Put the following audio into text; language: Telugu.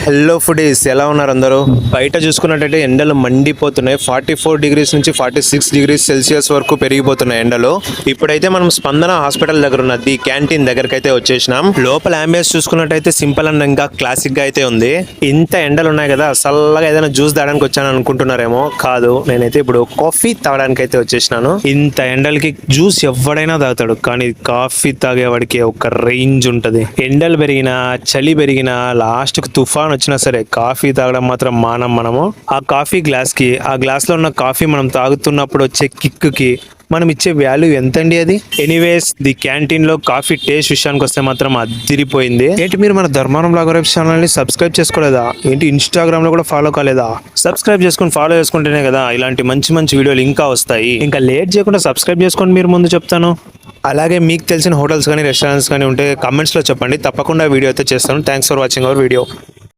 హలో ఫుడీస్, ఎలా ఉన్నారు అందరూ? బయట చూసుకున్నట్టయితే ఎండలు మండిపోతున్నాయి. 44 డిగ్రీస్ నుంచి 46 డిగ్రీస్ సెల్సియస్ వరకు పెరిగిపోతున్నాయి ఎండలు. ఇప్పుడైతే మనం స్పందన హాస్పిటల్ దగ్గర ఉన్న ది క్యాంటీన్ దగ్గరికి అయితే వచ్చేసినాం. లోపల అంబియన్స్ చూసుకున్నట్టయితే సింపుల్ అండ్ ఇంకా క్లాసిక్ గా అయితే ఉంది. ఇంత ఎండలు ఉన్నాయి కదా, చల్లగా ఏదైనా జ్యూస్ తాగడానికి వచ్చాను అనుకుంటున్నారేమో. కాదు, నేనైతే ఇప్పుడు కాఫీ తాగడానికి అయితే వచ్చేసినాను. ఇంత ఎండలకి జ్యూస్ ఎవడైనా తాగుతాడు, కానీ కాఫీ తాగేవాడికి ఒక రేంజ్ ఉంటది. ఎండలు పెరిగినా చలి పెరిగినా లాస్ట్ కు తుఫాన్ వచ్చినా సరే కాఫీ తాగడం మాత్రం మనము. ఆ కాఫీ గ్లాస్ కి, ఆ గ్లాస్ లో ఉన్న కాఫీ మనం తాగుతున్నప్పుడు వచ్చే కిక్ కి మనం ఇచ్చే వాల్యూ ఎంతండి అది. ఎనీవేస్, ది క్యాంటీన్ లో కాఫీ టేస్ట్ విషయానికి వస్తే మాత్రం అదిరిపోయింది. ఏంటి మీరు మన ధర్మారం బ్లాగర్ ఛానల్ ని సబ్స్క్రైబ్ చేసుకోలేదా? ఏంటి ఇన్స్టాగ్రామ్ లో కూడా ఫాలో కాలేదా? సబ్స్క్రైబ్ చేసుకుని ఫాలో చేసుకుంటేనే కదా ఇలాంటి మంచి మంచి వీడియోలు ఇంకా వస్తాయి. ఇంకా లేట్ చేయకుండా సబ్స్క్రైబ్ చేసుకోండి. మీరు ముందు చెప్తాను. అలాగే మీకు తెలిసిన హోటల్స్ కానీ రెస్టారెంట్స్ కానీ ఉంటే కమెంట్స్ లో చెప్పండి, తప్పకుండా వీడియో అయితే చేస్తాను. Thanks for watching our video.